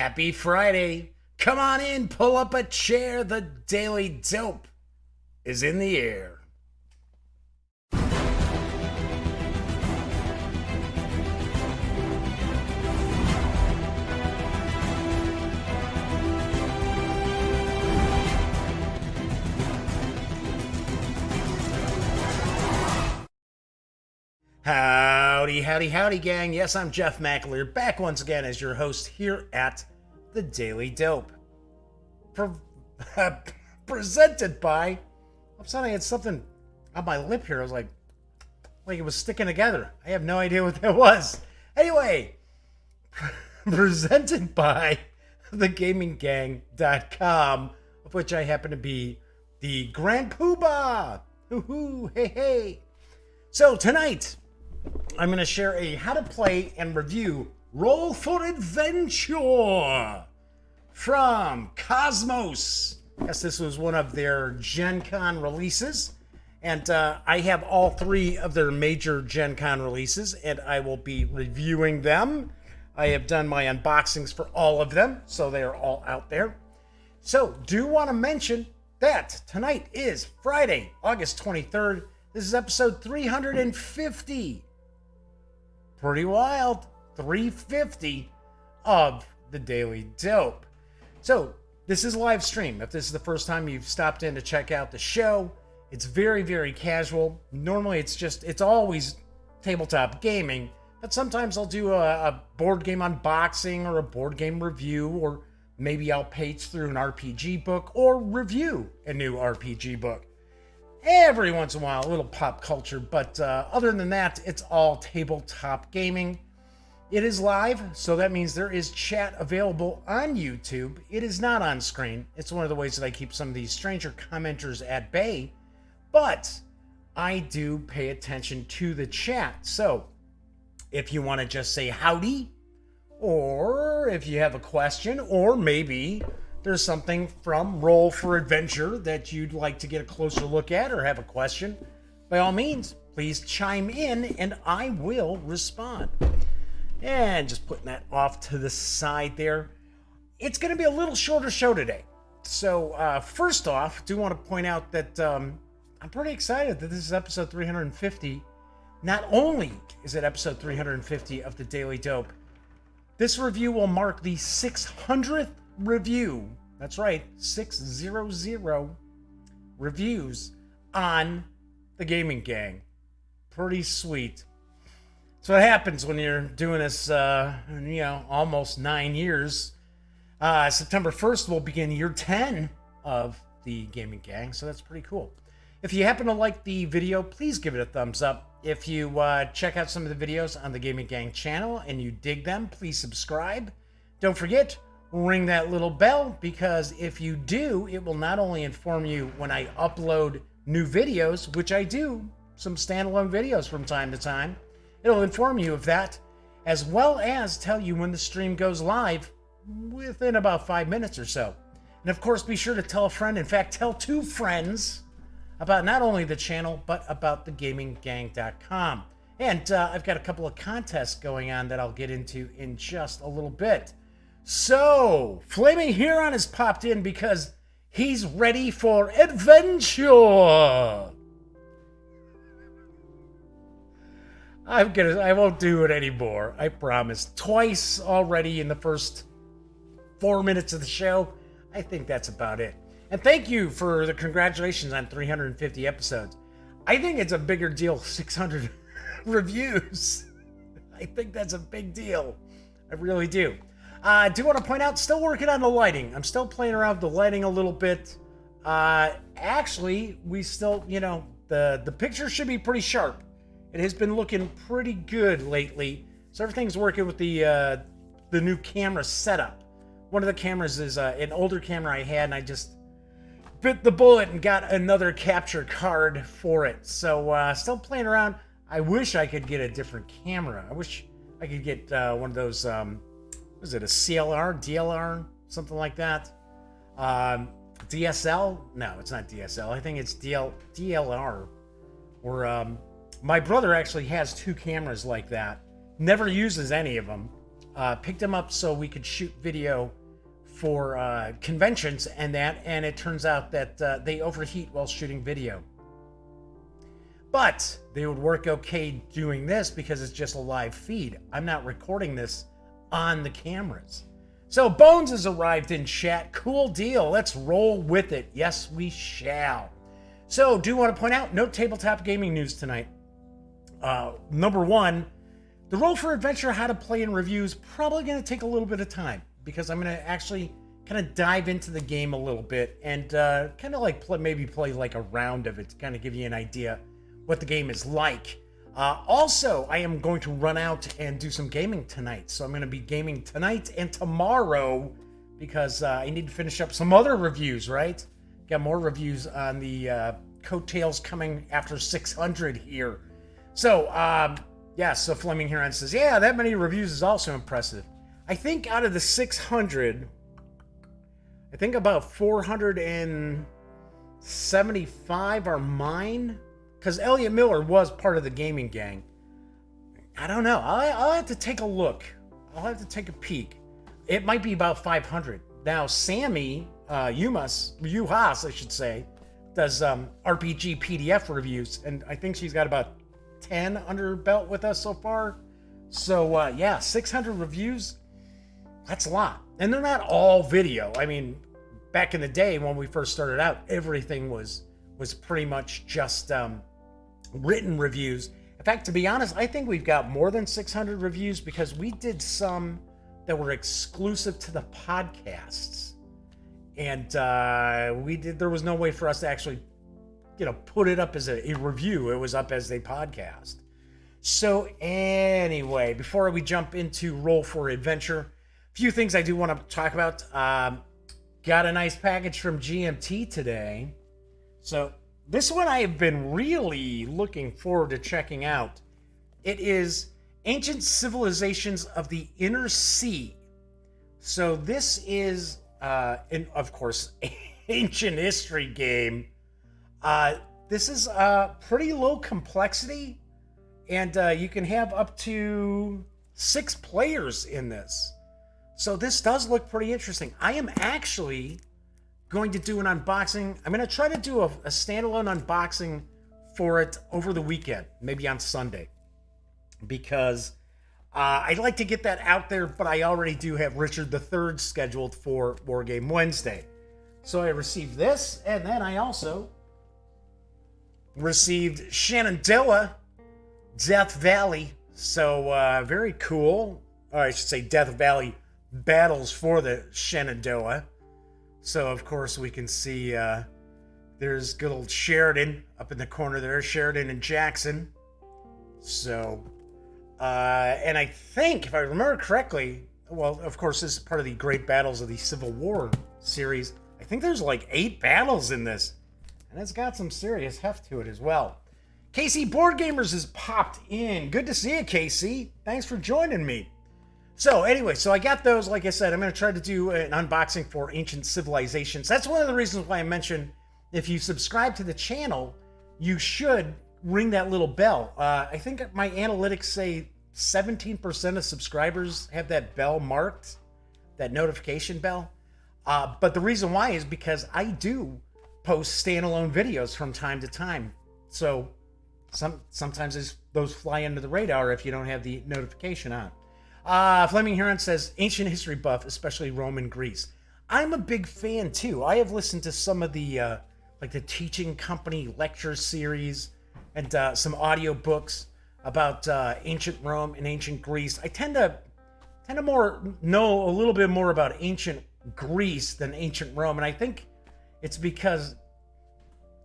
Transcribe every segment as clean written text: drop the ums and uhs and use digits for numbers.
Happy Friday. Come on in, pull up a chair. The Daily Dope is in the air. Howdy, howdy, howdy, gang. Yes, I'm Jeff McAleer, back once again as your host here at The Daily Dope. Presented by... All of a sudden I had something on my lip here. I was like it was sticking together. I have no idea what that was. Anyway, presented by thegaminggang.com, of which I happen to be the Grand Poobah. Hoo-hoo, hey, hey. So tonight, I'm going to share a how to play and review Roll for Adventure from KOSMOS. Yes, this was one of their Gen Con releases, and I have all three of their major Gen Con releases, and I will be reviewing them. I have done my unboxings for all of them, so they are all out there. So, do want to mention that tonight is Friday, August 23rd. This is episode 350. Pretty wild. 350 of the Daily Dope. So, this is a live stream. If this is the first time you've stopped in to check out the show, it's very, very casual. Normally, it's always tabletop gaming, but sometimes I'll do a board game unboxing or a board game review, or maybe I'll page through an RPG book or review a new RPG book. Every once in a while, a little pop culture, but other than that, it's all tabletop gaming. It is live, so that means there is chat available on YouTube. It is not on screen. It's one of the ways that I keep some of these stranger commenters at bay, but I do pay attention to the chat. So if you want to just say howdy, or if you have a question, or maybe there's something from Roll for Adventure that you'd like to get a closer look at or have a question, by all means, please chime in and I will respond. And just putting that off to the side there. It's going to be a little shorter show today. So first off, I do want to point out that I'm pretty excited that this is episode 350. Not only is it episode 350 of the Daily Dope, this review will mark the 600th review. That's right, 600 reviews on the Gaming Gang. Pretty sweet. So what happens when you're doing this, almost 9 years. September 1st will begin year 10 of the Gaming Gang, so that's pretty cool. If you happen to like the video, please give it a thumbs up. If you check out some of the videos on the Gaming Gang channel and you dig them, please subscribe. Don't forget, ring that little bell, because if you do, it will not only inform you when I upload new videos, which I do, some standalone videos from time to time. It'll inform you of that, as well as tell you when the stream goes live within about 5 minutes or so. And of course, be sure to tell a friend, in fact, tell 2 friends about not only the channel, but about thegaminggang.com. And I've got a couple of contests going on that I'll get into in just a little bit. So, Flaming Huron has popped in because he's ready for adventure. I won't do it anymore, I promise. Twice already in the first 4 minutes of the show. I think that's about it. And thank you for the congratulations on 350 episodes. I think it's a bigger deal, 600 reviews. I think that's a big deal. I really do. I do want to point out, still working on the lighting. I'm still playing around with the lighting a little bit. Actually, we still, the picture should be pretty sharp. It has been looking pretty good lately. So everything's working with the new camera setup. One of the cameras is an older camera I had, and I just bit the bullet and got another capture card for it. So still playing around. I wish I could get a different camera. I wish I could get one of those, was it a CLR, DLR, something like that? DSL? No, it's not DSL. I think it's DLR. Or my brother actually has 2 cameras like that. Never uses any of them. picked them up so we could shoot video for conventions and it turns out that they overheat while shooting video. But they would work okay doing this because it's just a live feed. I'm not recording this on the cameras. So Bones has arrived in chat. Cool deal. Let's roll with it. Yes, we shall. So do want to point out, no tabletop gaming news tonight. Number one, the Roll for Adventure How to Play and Reviews probably going to take a little bit of time because I'm going to actually kind of dive into the game a little bit and kind of like play like a round of it to kind of give you an idea what the game is like. Also, I am going to run out and do some gaming tonight. So I'm going to be gaming tonight and tomorrow because I need to finish up some other reviews, right? Got more reviews on the coattails coming after 600 here. So, so Fleming Huron says, yeah, that many reviews is also impressive. I think out of the 600, I think about 475 are mine. Because Elliot Miller was part of the gaming gang. I don't know. I'll have to take a look. I'll have to take a peek. It might be about 500. Now, Sammy Uhas, I should say, does RPG PDF reviews. And I think she's got about 10 under her belt with us so far. So, 600 reviews. That's a lot. And they're not all video. I mean, back in the day when we first started out, everything was pretty much just written reviews. In fact, to be honest, I think we've got more than 600 reviews because we did some that were exclusive to the podcasts. And there was no way for us to actually, put it up as a review. It was up as a podcast. So anyway, before we jump into Roll for Adventure, a few things I do want to talk about. Got a nice package from GMT today. So this one I have been really looking forward to checking out. It is Ancient Civilizations of the Inner Sea. So this is, of course, ancient history game. This is pretty low complexity, and you can have up to 6 players in this. So this does look pretty interesting. I am actually going to do an unboxing. I'm going to try to do a standalone unboxing for it over the weekend, maybe on Sunday, because I'd like to get that out there, but I already do have Richard III scheduled for War Game Wednesday. So I received this, and then I also received Shenandoah Death Valley. So very cool. Or I should say Death Valley Battles for the Shenandoah. So, of course, we can see there's good old Sheridan up in the corner there, Sheridan and Jackson. So, and I think, if I remember correctly, well, of course, this is part of the Great Battles of the Civil War series. I think there's like 8 battles in this, and it's got some serious heft to it as well. KC Board Gamers has popped in. Good to see you, KC. Thanks for joining me. So anyway, I got those. Like I said, I'm going to try to do an unboxing for Ancient Civilizations. That's one of the reasons why I mentioned if you subscribe to the channel, you should ring that little bell. I think my analytics say 17% of subscribers have that bell marked, that notification bell. But the reason why is because I do post standalone videos from time to time. So sometimes those fly under the radar if you don't have the notification on. Fleming Huron says, ancient history buff, especially Rome and Greece. I'm a big fan too. I have listened to some of the the Teaching Company lecture series and some audio books about ancient Rome and ancient Greece. I tend to know a little bit more about ancient Greece than ancient Rome, and I think it's because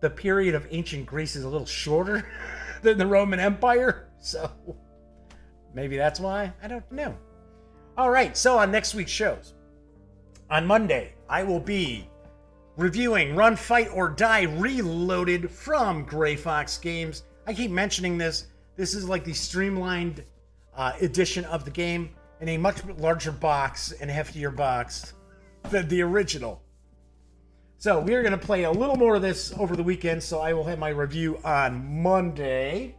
the period of ancient Greece is a little shorter than the Roman Empire, so maybe that's why. I don't know. All right, so on next week's shows, on Monday, I will be reviewing Run, Fight, or Die Reloaded from Gray Fox Games. I keep mentioning this. This is like the streamlined edition of the game in a much larger box and heftier box than the original. So we're going to play a little more of this over the weekend, so I will have my review on Monday.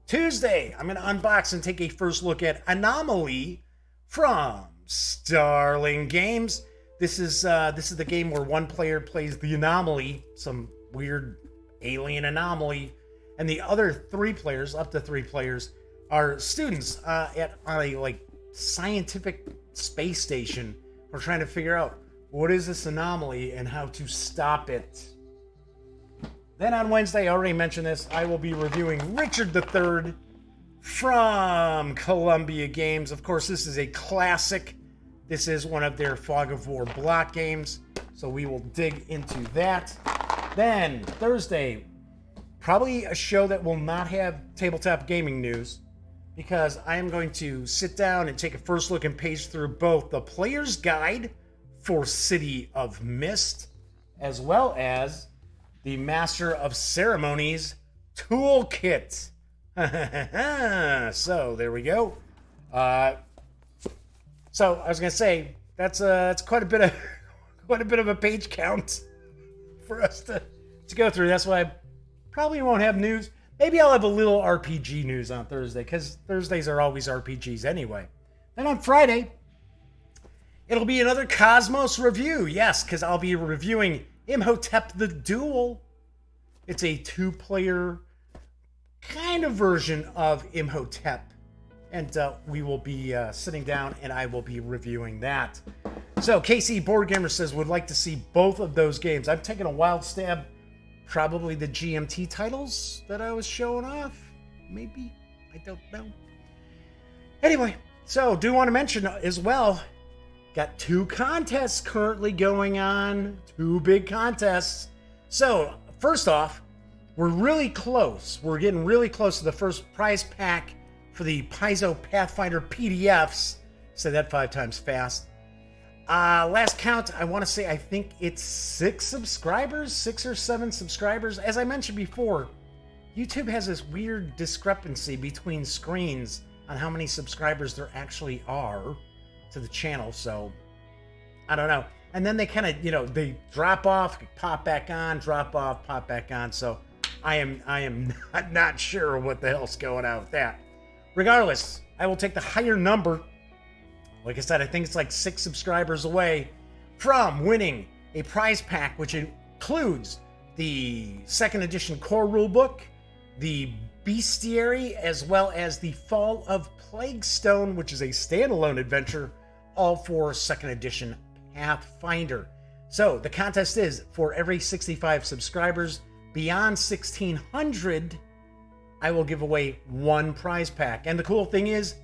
Tuesday, I'm going to unbox and take a first look at Anomaly from Starling Games. This is the game where one player plays the anomaly, some weird alien anomaly, and the other three players, up to three players, are students on a scientific space station. We're trying to figure out what is this anomaly and how to stop it. Then on Wednesday, I already mentioned this, I will be reviewing Richard III from Columbia Games. Of course, this is a classic. This is one of their Fog of War block games, so we will dig into that. Then Thursday, probably a show that will not have tabletop gaming news, because I am going to sit down and take a first look and page through both the player's guide for City of Mist, as well as the Master of Ceremonies Toolkit. So there we go. So I was gonna say that's quite a bit of a page count for us to go through. That's why I probably won't have news. Maybe I'll have a little RPG news on Thursday, because Thursdays are always RPGs anyway. Then on Friday, it'll be another KOSMOS review. Yes, because I'll be reviewing Imhotep the Duel. It's a two-player kind of version of Imhotep. And we will be sitting down and I will be reviewing that. So KC Board Gamer says would like to see both of those games. I'm taking a wild stab. Probably the GMT titles that I was showing off. Maybe. I don't know. Anyway, so do want to mention as well, got 2 contests currently going on. 2 big contests. So, first off, we're really close. We're getting really close to the first prize pack for the Paizo Pathfinder PDFs. Said that 5 times fast. Last count, I want to say I think it's 6 or 7 subscribers. As I mentioned before, YouTube has this weird discrepancy between screens on how many subscribers there actually are to the channel. So, I don't know. And then they kind of, they drop off, pop back on, drop off, pop back on. So, I am not sure what the hell's going on with that. Regardless, I will take the higher number. Like I said, I think it's like 6 subscribers away from winning a prize pack, which includes the 2nd edition core rulebook, the bestiary, as well as the Fall of Plaguestone, which is a standalone adventure, all for 2nd edition Pathfinder. So the contest is for every 65 subscribers. Beyond 1,600, I will give away 1 prize pack. And the cool thing is,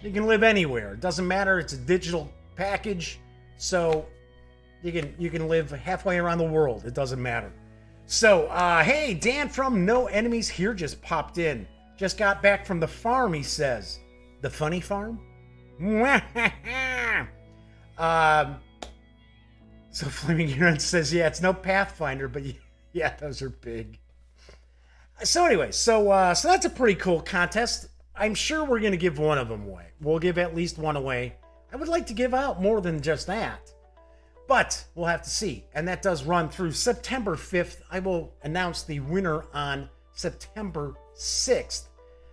you can live anywhere. It doesn't matter. It's a digital package, so you can live halfway around the world. It doesn't matter. So, hey, Dan from No Enemies Here just popped in. Just got back from the farm, he says. The funny farm? So Flaming Huron says, yeah, it's no Pathfinder, but yeah, those are big. So anyway, so that's a pretty cool contest. I'm sure we're going to give one of them away. We'll give at least one away. I would like to give out more than just that. But we'll have to see. And that does run through September 5th. I will announce the winner on September 6th.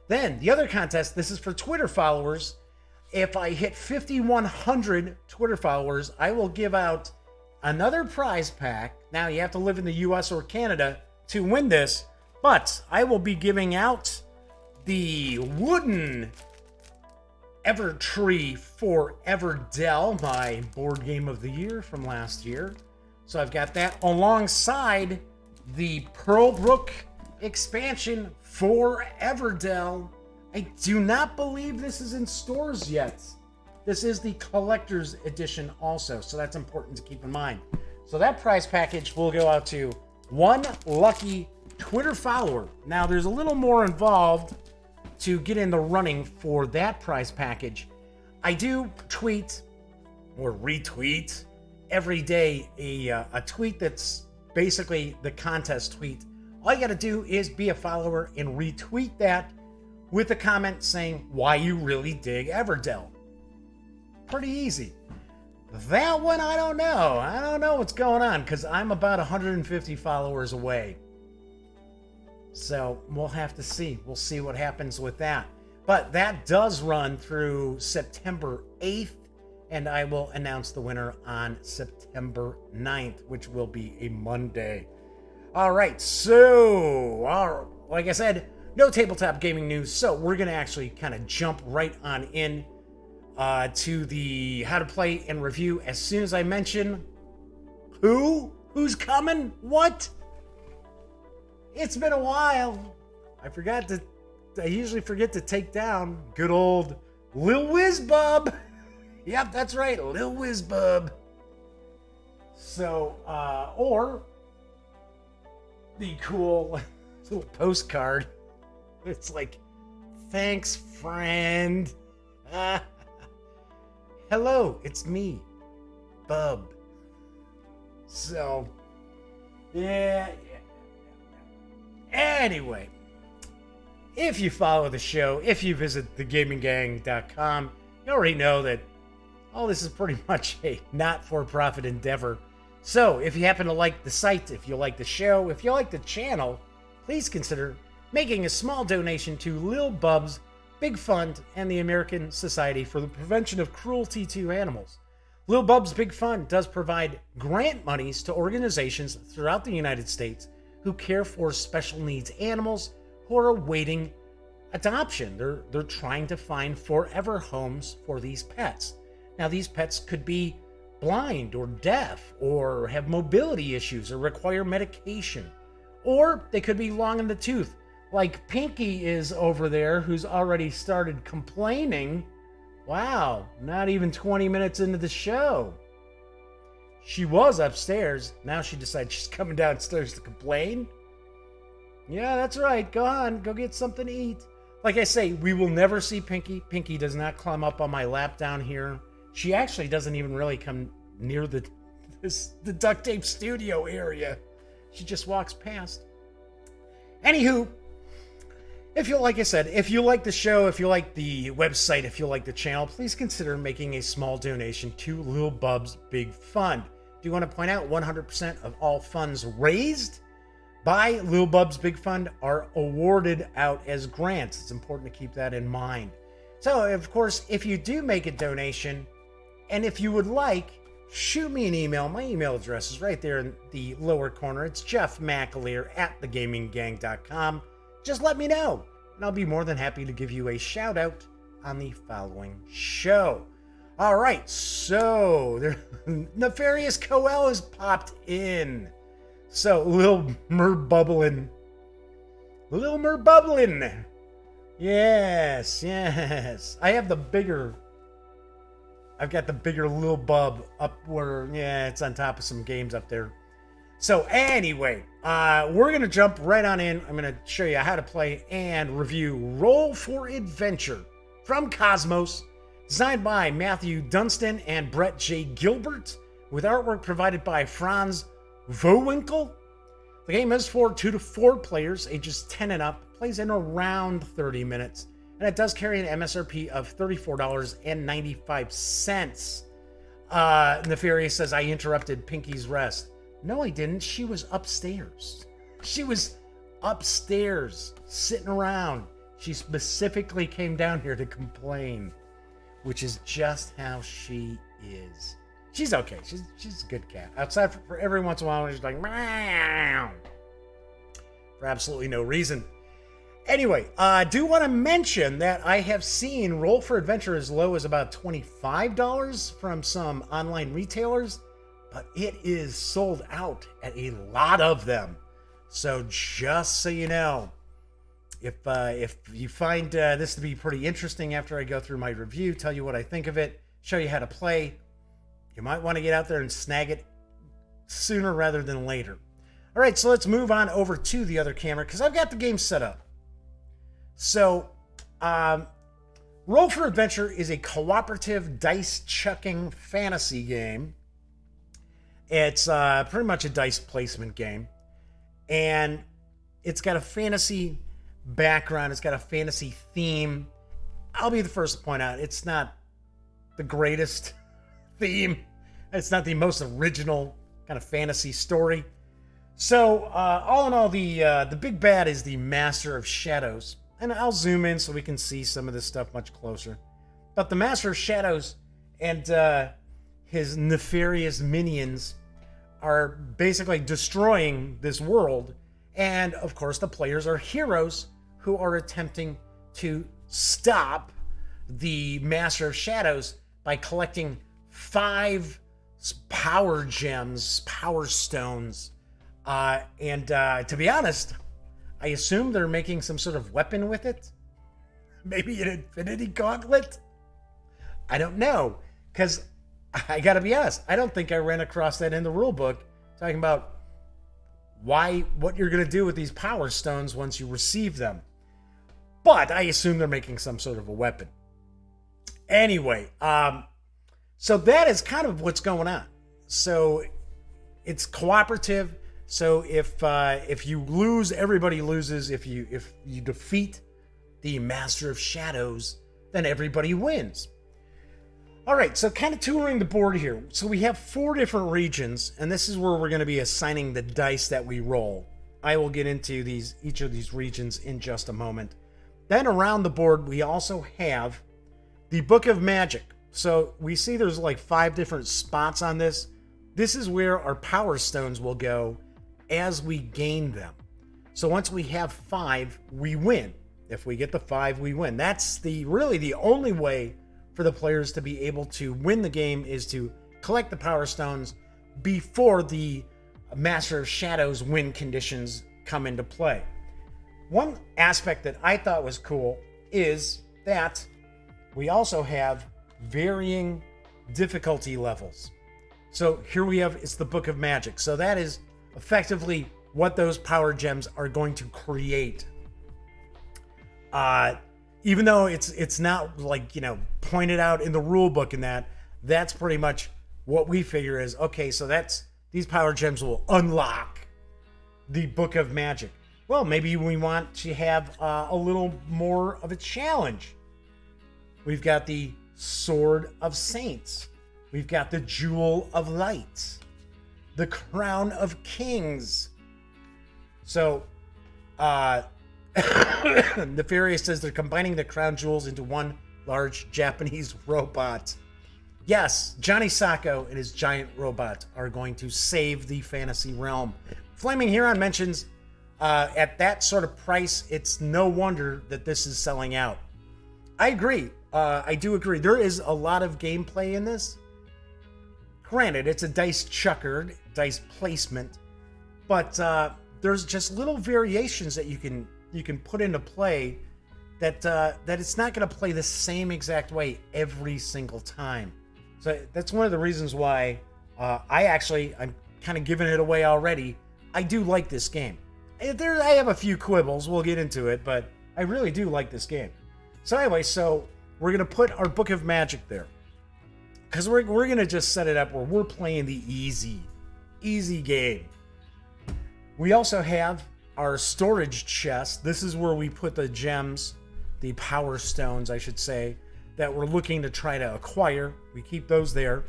Then the other contest, this is for Twitter followers. If I hit 5,100 Twitter followers, I will give out another prize pack. Now you have to live in the US or Canada to win this. But I will be giving out the wooden Evertree for Everdell, my board game of the year from last year. So I've got that alongside the Pearlbrook expansion for Everdell. I do not believe this is in stores yet. This is the collector's edition also, so that's important to keep in mind. So that prize package will go out to 1 lucky Twitter follower. Now there's a little more involved to get in the running for that prize package. I do tweet or retweet every day a tweet that's basically the contest tweet. All you got to do is be a follower and retweet that with a comment saying why you really dig Everdell. Pretty easy. That one, I don't know. I don't know what's going on because I'm about 150 followers away. So we'll have to see. We'll see what happens with that. But that does run through September 8th, and I will announce the winner on September 9th, which will be a Monday. All right, so like I said, no tabletop gaming news, so we're going to actually kind of jump right on in to the how to play and review as soon as I mention who's coming, what? It's been a while. I usually forget to take down good old Lil Whizbub. Yep, that's right, Lil Whizbub. So, or the cool little postcard. It's like, thanks, friend. Hello, it's me, Bub. So, yeah. Anyway, if you follow the show, if you visit thegaminggang.com, you already know that all this is pretty much a not-for-profit endeavor. So, if you happen to like the site, if you like the show, if you like the channel, please consider making a small donation to Lil Bub's Big Fund and the American Society for the Prevention of Cruelty to Animals. Lil Bub's Big Fund does provide grant monies to organizations throughout the United States who care for special needs animals who are awaiting adoption. They're trying to find forever homes for these pets. Now, these pets could be blind or deaf or have mobility issues or require medication. Or they could be long in the tooth, like Pinky is over there, who's already started complaining. Wow, not even 20 minutes into the show. She was upstairs. Now she decides she's coming downstairs to complain. Yeah, that's right. Go on. Go get something to eat. Like I say, we will never see Pinky. Pinky does not climb up on my lap down here. She actually doesn't even really come near the duct tape studio area. She just walks past. Anywho, if you like the show, if you like the website, if you like the channel, please consider making a small donation to Lil Bub's Big Fund. Do you want to point out 100% of all funds raised by Lil Bub's Big Fund are awarded out as grants. It's important to keep that in mind. So, of course, if you do make a donation, and if you would like, shoot me an email. My email address is right there in the lower corner. It's jeffmcaleer@thegaminggang.com. Just let me know, and I'll be more than happy to give you a shout out on the following show. All right, so Nefarious Coel has popped in. So, Lil Merbublin. Yes. I've got the bigger Lil Bub up where, it's on top of some games up there. So anyway, we're going to jump right on in. I'm going to show you how to play and review Roll for Adventure from KOSMOS, designed by Matthew Dunstan and Brett J. Gilbert, with artwork provided by Franz Vowinkle. The game is for 2 to 4 players, ages 10 and up, plays in around 30 minutes, and it does carry an MSRP of $34.95. Nefarious says, I interrupted Pinky's rest. No, I didn't. She was upstairs. Sitting around. She specifically came down here to complain, which is just how she is. She's okay. She's a good cat. Outside for every once in a while, she's like, meow, for absolutely no reason. Anyway, I do want to mention that I have seen Roll for Adventure as low as about $25 from some online retailers, but it is sold out at a lot of them. So just so you know, if you find this to be pretty interesting after I go through my review, tell you what I think of it, show you how to play, you might want to get out there and snag it sooner rather than later. All right, so let's move on over to the other camera because I've got the game set up. So, Roll for Adventure is a cooperative dice-chucking fantasy game. It's pretty much a dice placement game. And it's got a fantasy background. It's got a fantasy theme. I'll be the first to point out, it's not the greatest theme. It's not the most original kind of fantasy story. So, all in all, the big bad is the Master of Shadows. and I'll zoom in so we can see some of this stuff much closer. But the Master of Shadows and his nefarious minions are basically destroying this world. And of course, the players are heroes who are attempting to stop the Master of Shadows by collecting 5 power gems, power stones. And to be honest, I assume they're making some sort of weapon with it. Maybe an infinity gauntlet? I don't know. Because I gotta be honest, I don't think I ran across that in the rulebook talking about what you're gonna do with these power stones once you receive them. But I assume they're making some sort of a weapon. Anyway, so that is kind of what's going on. So it's cooperative. So if you lose, everybody loses. If you defeat the Master of Shadows, then everybody wins. All right, so kind of touring the board here. So we have 4 different regions, and this is where we're going to be assigning the dice that we roll. I will get into each of these regions in just a moment. Then around the board, we also have the Book of Magic. So we see there's like 5 different spots on this. This is where our power stones will go as we gain them. So once we have 5, we win. If we get the 5, we win. That's really the only way for the players to be able to win the game, is to collect the power stones before the Master of Shadows win conditions come into play. One aspect that I thought was cool is that we also have varying difficulty levels. So here we have, it's the Book of Magic. So that is effectively what those power gems are going to create. Even though it's not like, pointed out in the rule book and that's pretty much what we figure is, okay, so these power gems will unlock the Book of Magic. Well, maybe we want to have a little more of a challenge. We've got the Sword of Saints. We've got the Jewel of Light. The Crown of Kings. So, Nefarious says they're combining the crown jewels into one large Japanese robot. Yes, Johnny Sacco and his giant robot are going to save the fantasy realm. Flaming Huron mentions at that sort of price, it's no wonder that this is selling out. I agree. I do agree. There is a lot of gameplay in this. Granted, it's a dice chucker, dice placement, but there's just little variations that you can put into play that it's not going to play the same exact way every single time. So that's one of the reasons why I'm kind of giving it away already. I do like this game. I have a few quibbles. We'll get into it, but I really do like this game. So anyway, we're going to put our Book of Magic there. Because we're going to just set it up where we're playing the easy game. We also have our storage chest. This is where we put the gems, the power stones, I should say, that we're looking to try to acquire. We keep those there.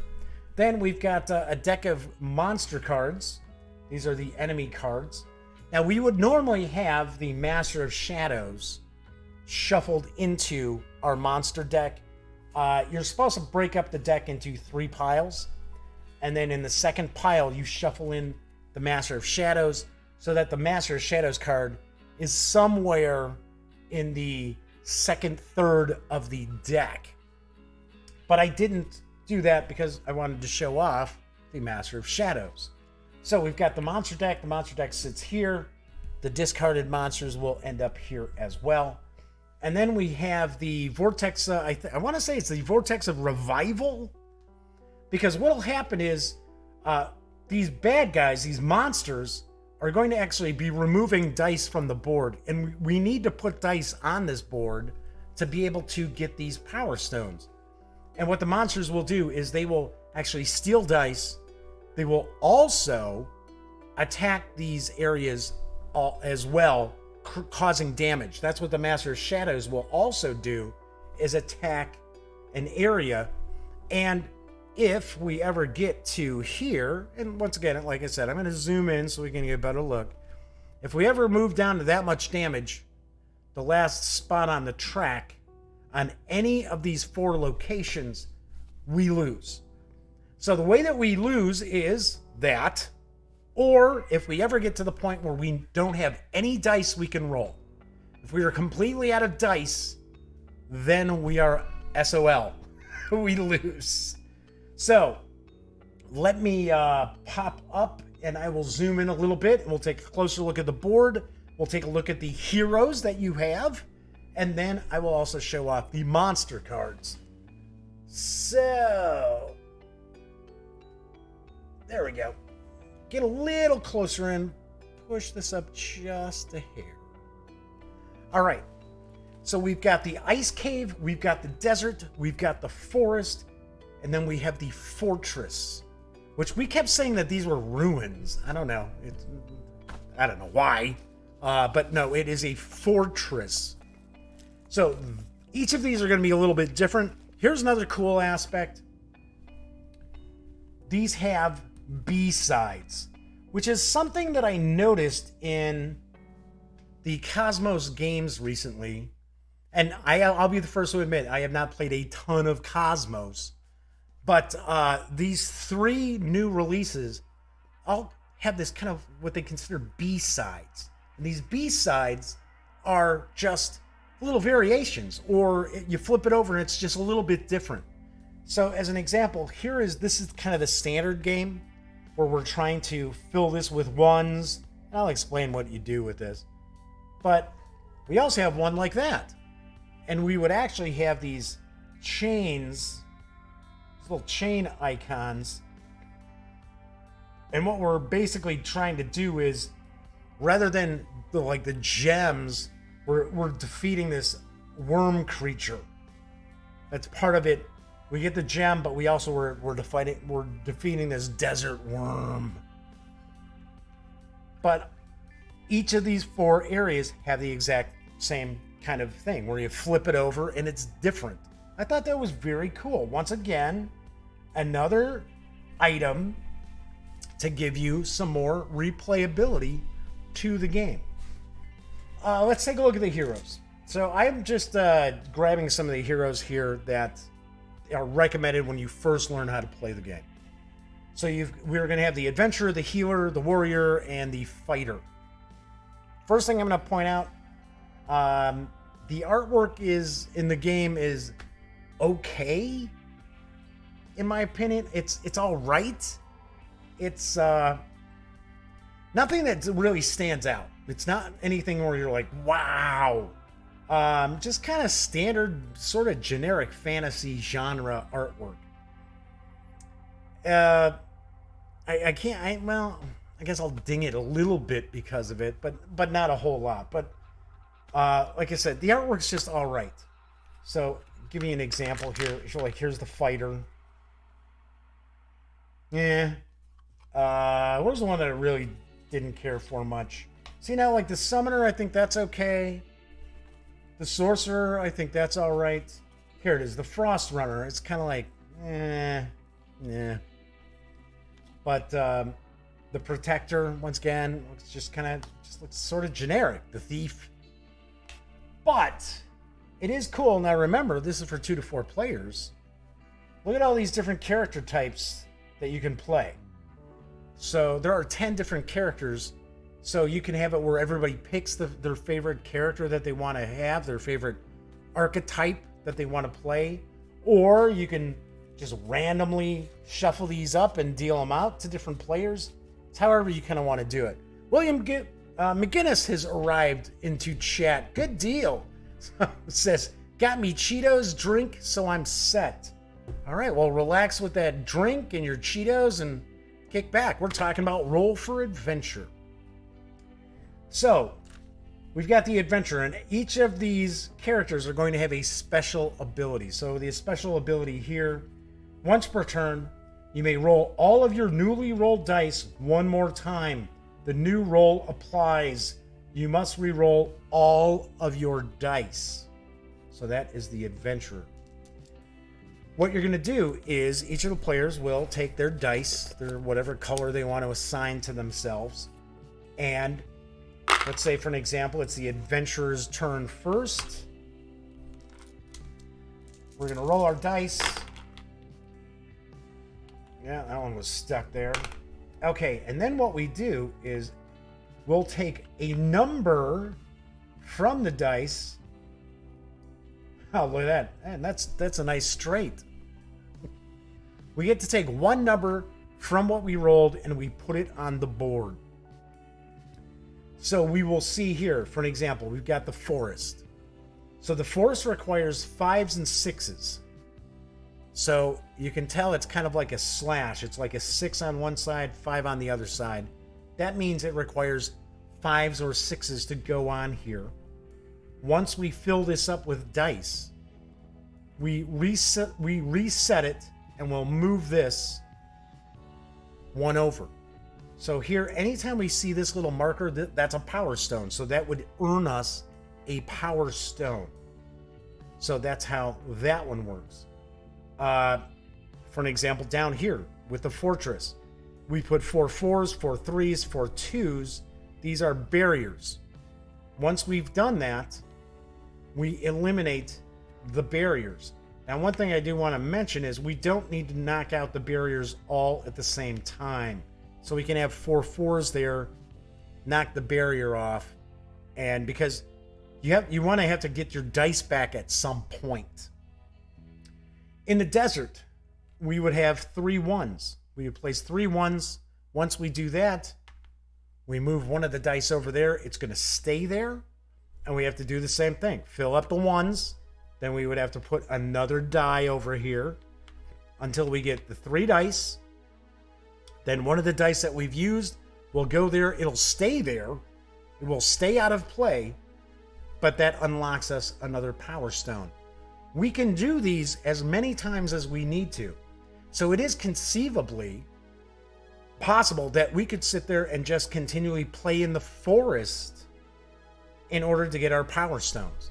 Then we've got a deck of monster cards. These are the enemy cards. Now, we would normally have the Master of Shadows shuffled into our monster deck. You're supposed to break up the deck into 3 piles. And then in the second pile, you shuffle in the Master of Shadows so that the Master of Shadows card is somewhere in the second third of the deck. But I didn't do that because I wanted to show off the Master of Shadows. So we've got the monster deck. The monster deck sits here. The discarded monsters will end up here as well. And then we have the Vortex, I want to say it's the Vortex of Revival. Because what will happen is these bad guys, these monsters, are going to actually be removing dice from the board. And we need to put dice on this board to be able to get these power stones. And what the monsters will do is they will actually steal dice. They will also attack these areas as well, causing damage. That's what the Master of Shadows will also do, is attack an area. And if we ever get to here, and once again, like I said, I'm going to zoom in so we can get a better look. If we ever move down to that much damage, the last spot on the track on any of these 4 locations, we lose. So the way that we lose is that, or if we ever get to the point where we don't have any dice we can roll. If we are completely out of dice, then we are SOL. We lose. So let me pop up and I will zoom in a little bit and we'll take a closer look at the board. We'll take a look at the heroes that you have. And then I will also show off the monster cards. So there we go. Get a little closer in. Push this up just a hair. All right. So we've got the ice cave, we've got the desert, we've got the forest, and then we have the fortress, which we kept saying that these were ruins. I don't know. I don't know why, but no, it is a fortress. So each of these are going to be a little bit different. Here's another cool aspect. These have B-sides, which is something that I noticed in the KOSMOS Games recently. And I'll be the first to admit, I have not played a ton of KOSMOS. But these 3 new releases all have this kind of what they consider B-sides. And these B-sides are just little variations, or you flip it over and it's just a little bit different. So as an example, this is kind of the standard game where we're trying to fill this with 1s. And I'll explain what you do with this. But we also have one like that. And we would actually have these chains, these little chain icons. And what we're basically trying to do is, rather than the gems, we're defeating this worm creature. That's part of it. We get the gem, but we also we're defeating this desert worm. But each of these 4 areas have the exact same kind of thing where you flip it over and it's different. I thought that was very cool. Once again, another item to give you some more replayability to the game. Let's take a look at the heroes. So I'm just grabbing some of the heroes here that are recommended when you first learn how to play the game. So we're going to have the adventurer, the healer, the warrior, and the fighter. First thing I'm going to point out, the artwork in the game is okay. In my opinion, it's all right. It's nothing that really stands out. It's not anything where you're like, wow. Just kind of standard, sort of generic fantasy genre artwork. I guess I'll ding it a little bit because of it, but not a whole lot. But like I said, the artwork's just all right. So give me an example here. So here's the fighter. Yeah. Where's the one that I really didn't care for much? See, now, like the summoner, I think that's okay. The sorcerer, I think that's all right. Here it is, the frost runner. It's kind of like, yeah. But the protector, once again, looks looks sort of generic. The thief. But it is cool. Now remember, this is for 2 to 4 players. Look at all these different character types that you can play. So there are 10 different characters. So you can have it where everybody picks their favorite character that they want to have, their favorite archetype that they want to play. Or you can just randomly shuffle these up and deal them out to different players. It's however you kind of want to do it. William McGinnis has arrived into chat. Good deal. It says, got me Cheetos drink, so I'm set. All right, well, relax with that drink and your Cheetos and kick back. We're talking about Roll for Adventure. So, we've got the adventure, and each of these characters are going to have a special ability. So, the special ability here, once per turn, you may roll all of your newly rolled dice one more time. The new roll applies. You must re-roll all of your dice. So that is the adventurer. What you're going to do is each of the players will take their dice, their whatever color they want to assign to themselves, and Let's say, for an example, it's the adventurer's turn first. We're going to roll our dice. Yeah, that one was stuck there. Okay, and then what we do is we'll take a number from the dice. Oh, look at that. Man, that's a nice straight. We get to take one number from what we rolled and we put it on the board. So we will see here, for an example, we've got the forest. So the forest requires 5s and 6s. So you can tell it's kind of like a slash. It's like a 6 on one side, 5 on the other side. That means it requires 5s or 6s to go on here. Once we fill this up with dice, we reset it, and we'll move this one over. So here, anytime we see this little marker, that's a power stone. So that would earn us a power stone. So that's how that one works. For an example, down here with the fortress, we put 4 4s, 4 3s, 4 2s. These are barriers. Once we've done that, we eliminate the barriers. Now, one thing I do want to mention is we don't need to knock out the barriers all at the same time. So we can have 4 4s there, knock the barrier off, and because you want to have to get your dice back at some point. In the desert, we would have 3 1s. We would place 3 1s. Once we do that, we move one of the dice over there. It's going to stay there, and we have to do the same thing. Fill up the 1s. Then we would have to put another die over here until we get the 3 dice. Then one of the dice that we've used will go there. It'll stay there. It will stay out of play, but that unlocks us another power stone. We can do these as many times as we need to. So it is conceivably possible that we could sit there and just continually play in the forest in order to get our power stones.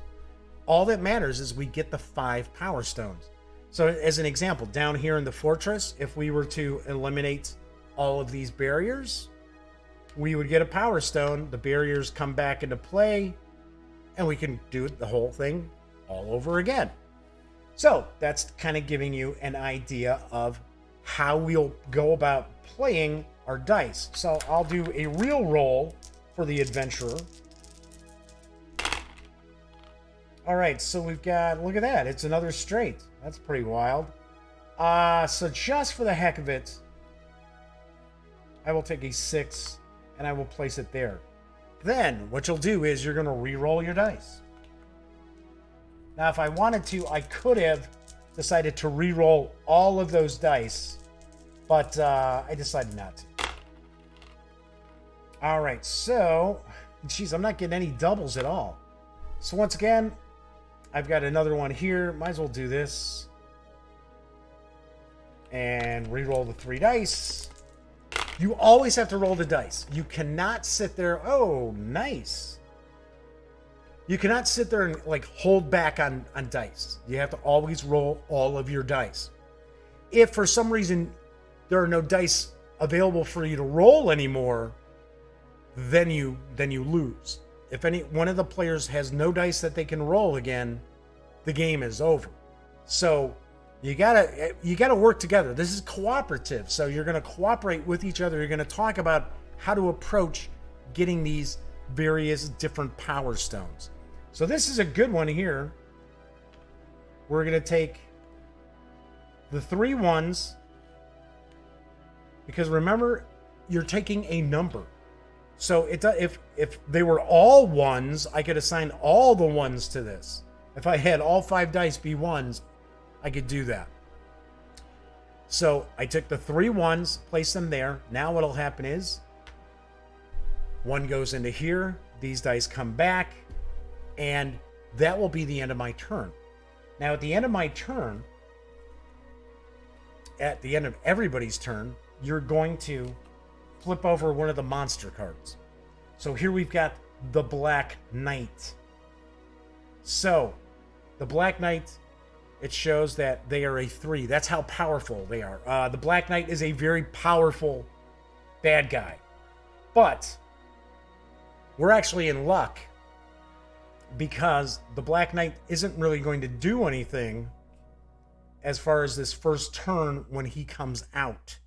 All that matters is we get the 5 power stones. So as an example, down here in the fortress, if we were to eliminate all of these barriers, we would get a power stone. The barriers come back into play, and we can do the whole thing all over again. So that's kind of giving you an idea of how we'll go about playing our dice. So I'll do a real roll for the adventurer. All right, so we've got, look at that. It's another straight. That's pretty wild. So just for the heck of it, I will take a 6 and I will place it there. Then what you'll do is you're going to re-roll your dice. Now, if I wanted to, I could have decided to re-roll all of those dice, but I decided not to. All right, so, geez, I'm not getting any doubles at all. So once again, I've got another one here. Might as well do this. And re-roll the 3 dice. You always have to roll the dice. You cannot sit there, oh, nice. You cannot sit there and like hold back on dice. You have to always roll all of your dice. If for some reason there are no dice available for you to roll anymore, then you lose. If any one of the players has no dice that they can roll again, the game is over. So you gotta work together. This is cooperative. So you're gonna cooperate with each other. You're gonna talk about how to approach getting these various different power stones. So this is a good one here. We're gonna take the 3 1s, because remember, you're taking a number. So if they were all 1s, I could assign all the 1s to this. If I had all 5 dice be 1s, I could do that. So I took the 3 1s, placed them there. Now what'll happen is 1 goes into here, these dice come back, and that will be the end of my turn. Now at the end of my turn, at the end of everybody's turn, you're going to flip over one of the monster cards. So here we've got the Black Knight. So the Black Knight, it shows that they are a 3. That's how powerful they are. The Black Knight is a very powerful bad guy. But we're actually in luck because the Black Knight isn't really going to do anything as far as this first turn when he comes out.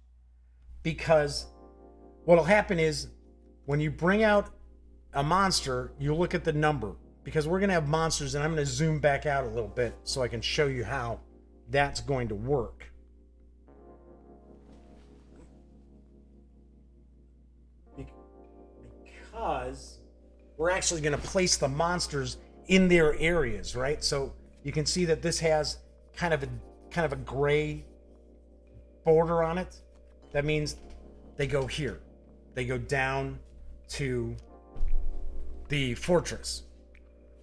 Because what'll happen is when you bring out a monster, you look at the number, because we're going to have monsters, and I'm going to zoom back out a little bit so I can show you how that's going to work. Because we're actually going to place the monsters in their areas, right? So you can see that this has kind of a gray border on it. That means they go here. They go down to the fortress.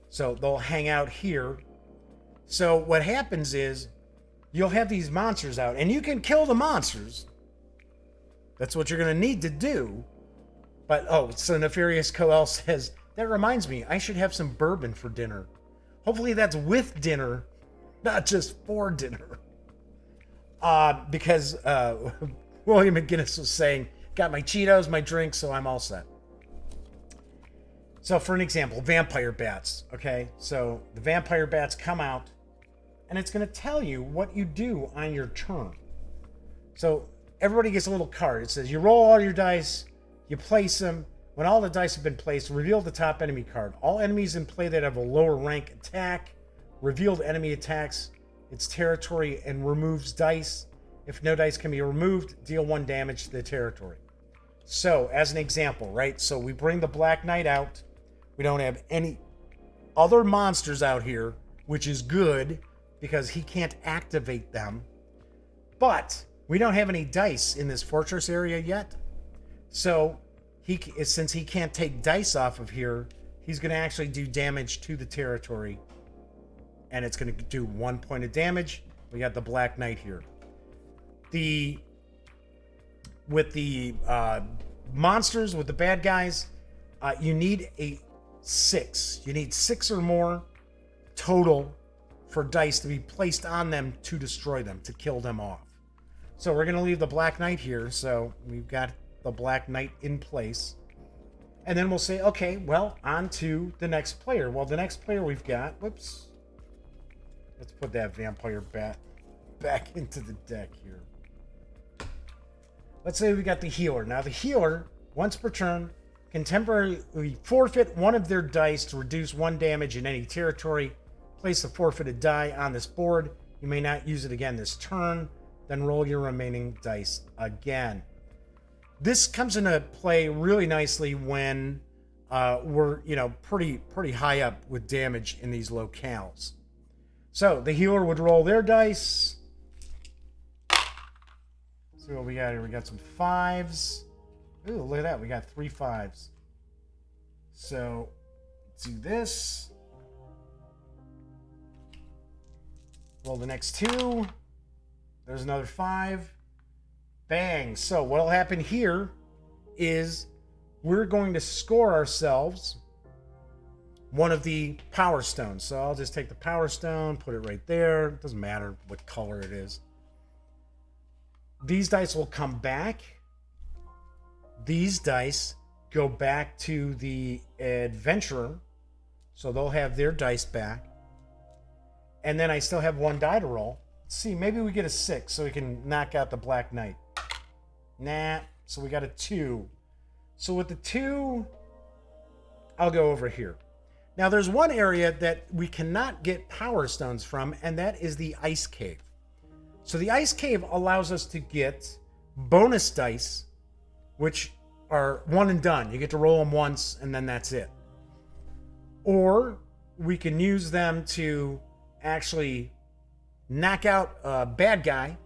So they'll hang out here. So what happens is you'll have these monsters out, and you can kill the monsters. That's what you're going to need to do. But, oh, so Nefarious Coel says, that reminds me, I should have some bourbon for dinner. Hopefully that's with dinner, not just for dinner. Because William McGinnis was saying, got my Cheetos, my drink, so I'm all set. So for an example, vampire bats, okay? So the vampire bats come out, and it's going to tell you what you do on your turn. So everybody gets a little card. It says you roll all your dice, you place them. When all the dice have been placed, reveal the top enemy card. All enemies in play that have a lower rank attack. Revealed enemy attacks its territory and removes dice. If no dice can be removed, deal 1 damage to the territory. So, as an example, right? So we bring the Black Knight out. We don't have any other monsters out here, which is good because he can't activate them. But we don't have any dice in this fortress area yet. So, since he can't take dice off of here, he's going to actually do damage to the territory. And it's going to do 1 point of damage. We got the Black Knight here. With the monsters, with the bad guys, you need a 6. You need 6 or more total for dice to be placed on them to destroy them, to kill them off. So we're going to leave the Black Knight here. So we've got the Black Knight in place. And then we'll say, okay, well, on to the next player. Well, the next player we've got, whoops. Let's put that vampire bat back into the deck here. Let's say we got the healer. Now the healer, once per turn, can temporarily forfeit one of their dice to reduce 1 damage in any territory. Place the forfeited die on this board. You may not use it again this turn. Then roll your remaining dice again. This comes into play really nicely when we're pretty high up with damage in these locales. So the healer would roll their dice. See what we got here. We got some 5s. Ooh, look at that. We got 3 5s. So let's do this. Roll the next 2. There's another 5. Bang. So what'll happen here is we're going to score ourselves one of the power stones. So I'll just take the power stone, put it right there. It doesn't matter what color it is. These dice will come back. These dice go back to the adventurer. So they'll have their dice back. And then I still have 1 die to roll. Let's see, maybe we get a 6 so we can knock out the Black Knight. Nah, so we got a 2. So with the 2, I'll go over here. Now there's one area that we cannot get power stones from, and that is the ice cave. So the ice cave allows us to get bonus dice, which are 1 and done. You get to roll them once, and then that's it. Or we can use them to actually knock out a bad guy,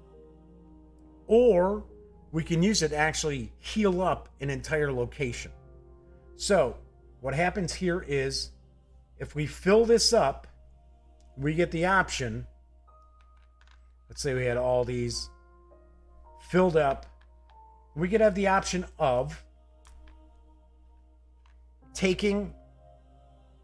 or we can use it to actually heal up an entire location. So what happens here is if we fill this up, we get the option. Let's say we had all these filled up. We could have the option of taking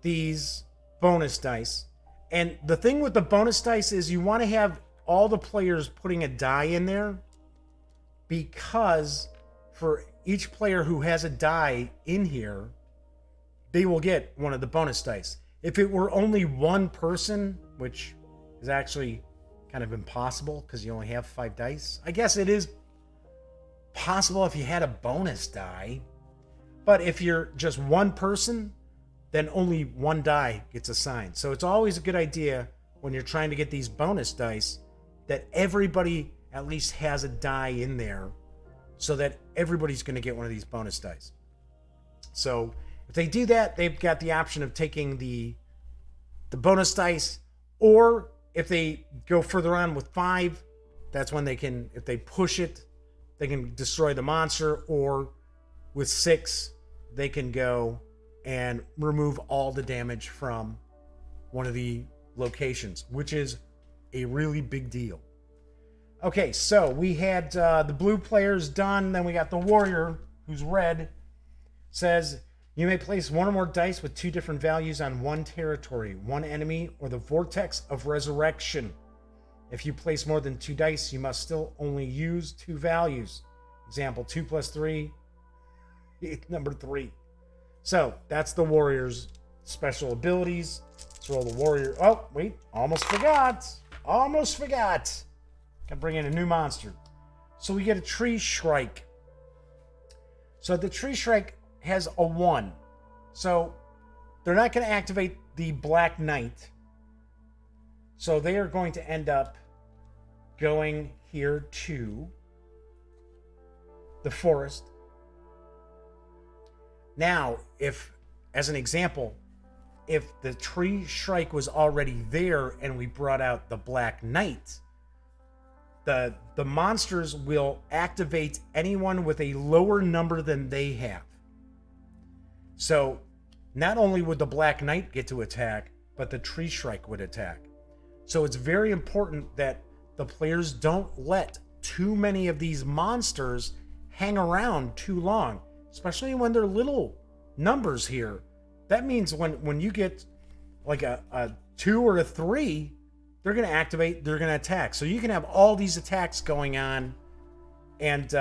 these bonus dice. And the thing with the bonus dice is you want to have all the players putting a die in there, because for each player who has a die in here, they will get one of the bonus dice. If it were only one person, which is actually kind of impossible because you only have 5 dice. I guess it is possible if you had a bonus die. But if you're just one person, then only 1 die gets assigned. So it's always a good idea when you're trying to get these bonus dice that everybody at least has a die in there so that everybody's going to get one of these bonus dice. So if they do that, they've got the option of taking the bonus dice, or if they go further on with 5, that's when they can, if they push it, they can destroy the monster, or with 6, they can go and remove all the damage from one of the locations, which is a really big deal. Okay, so we had the blue players done, then we got the warrior, who's red, says, you may place 1 or more dice with 2 different values on 1 territory, 1 enemy, or the vortex of resurrection. If you place more than 2 dice, you must still only use 2 values. Example, 2 plus 3, number 3. So, that's the warrior's special abilities. Let's roll the warrior. Oh, wait, almost forgot. Gotta bring in a new monster. So we get a tree shrike. So the tree shrike has a 1. So they're not going to activate the Black Knight. So they are going to end up going here to the forest. Now, if, as an example, if the tree shrike was already there and we brought out the Black Knight, the monsters will activate anyone with a lower number than they have. So not only would the Black Knight get to attack, but the tree shrike would attack. So it's very important that the players don't let too many of these monsters hang around too long, especially when they're little numbers here. That means when you get like a 2 or a 3, they're going to activate, they're going to attack. So you can have all these attacks going on and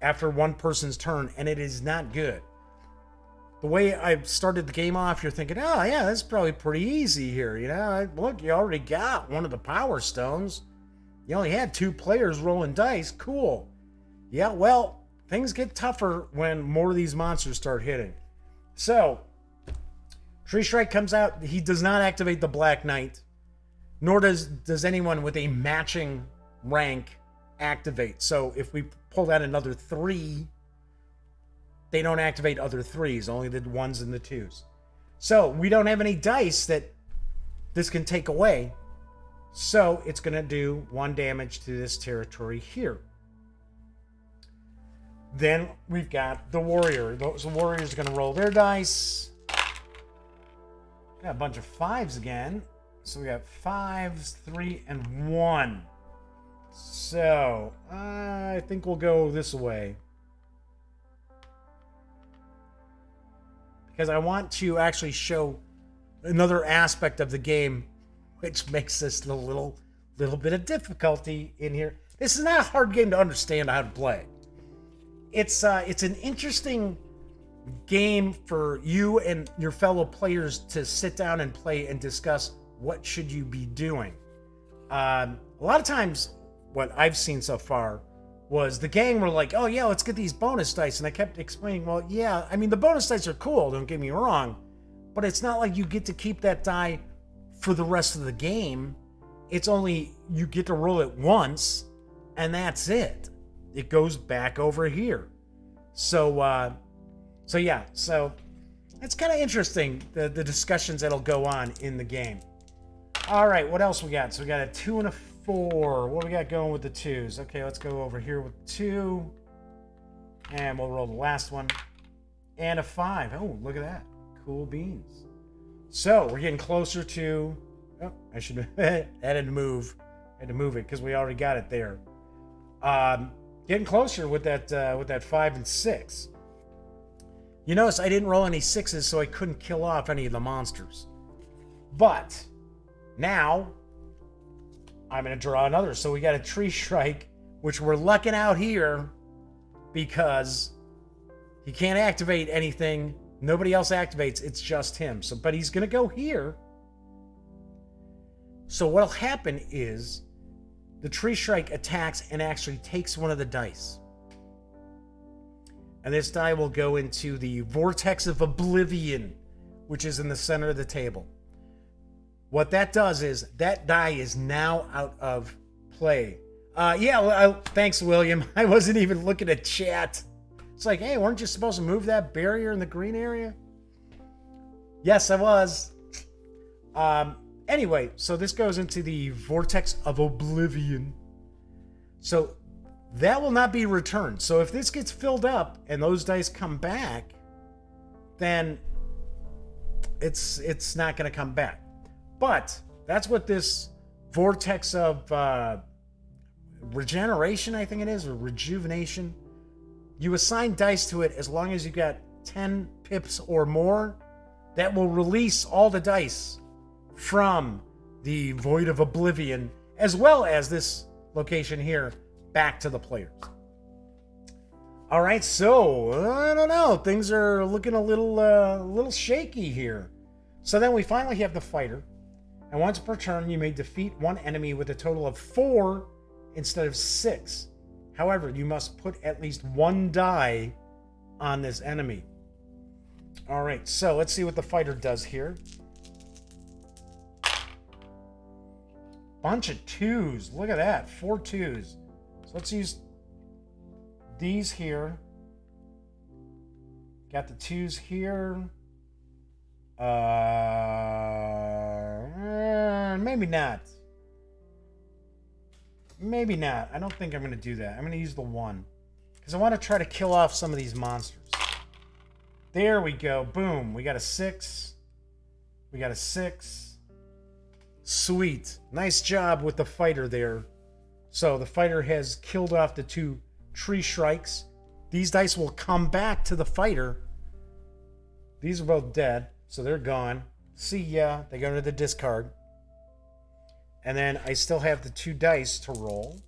after one person's turn, and it is not good. The way I started the game off, you're thinking, oh yeah, that's probably pretty easy here. You know, look, you already got one of the power stones. You only had 2 players rolling dice. Cool. Yeah, well, things get tougher when more of these monsters start hitting. So, Tree Shrike comes out. He does not activate the Black Knight, nor does anyone with a matching rank activate. So if we pull out another 3, they don't activate other 3s, only the 1s and the 2s. So we don't have any dice that this can take away. So it's going to do 1 damage to this territory here. Then we've got the warrior. Those warriors are going to roll their dice. Got a bunch of 5s again. So we got 5s, 3, and 1. So I think we'll go this way, because I want to actually show another aspect of the game, which makes this a little bit of difficulty in here. This is not a hard game to understand how to play. It's an interesting game for you and your fellow players to sit down and play and discuss what should you be doing. A lot of times, what I've seen so far was the gang were like, oh yeah, let's get these bonus dice. And I kept explaining, well, yeah, I mean, the bonus dice are cool, don't get me wrong, but it's not like you get to keep that die for the rest of the game. It's only, you get to roll it once, and that's it. It goes back over here. So yeah, so it's kind of interesting, the discussions that'll go on in the game. All right, what else we got? So we got a 2 and a 4. What do we got going with the 2s? Okay, let's go over here with 2. And we'll roll the last one. And a 5. Oh, look at that. Cool beans. So we're getting closer to... Oh, I should have had to move. I had to move it because we already got it there. Getting closer with that 5 and 6. You notice I didn't roll any 6s, so I couldn't kill off any of the monsters. But now I'm going to draw another. So we got a tree shrike, which we're lucking out here because he can't activate anything Nobody else activates. It's just him. So, but he's going to go here. So what'll happen is the tree strike attacks and actually takes one of the dice. And this die will go into the Vortex of Oblivion, which is in the center of the table. What that does is that die is now out of play. Thanks, William. I wasn't even looking at chat. It's like, hey, weren't you supposed to move that barrier in the green area? Yes, I was. Anyway, so this goes into the Vortex of Oblivion. So that will not be returned. So if this gets filled up and those dice come back, then it's not going to come back. But that's what this Vortex of Regeneration, I think it is, or Rejuvenation. You assign dice to it as long as you got 10 pips or more. That will release all the dice from the Void of Oblivion, as well as this location here, back to the players. All right, so I don't know. Things are looking a little shaky here. So then we finally have the fighter. And once per turn, you may defeat one enemy with a total of 4 instead of 6. However, you must put at least 1 die on this enemy. All right, so let's see what the fighter does here. Bunch of 2s. Look at that. 4 2s. So let's use these here. Got the 2s here. Maybe not. Maybe not. I don't think I'm going to do that. I'm going to use the 1. Because I want to try to kill off some of these monsters. There we go. Boom. We got a 6. We got a 6. Sweet. Nice job with the fighter there. So the fighter has killed off the 2 tree strikes. These dice will come back to the fighter. These are both dead, so they're gone. See ya. They go to the discard. And then I still have the 2 dice to roll.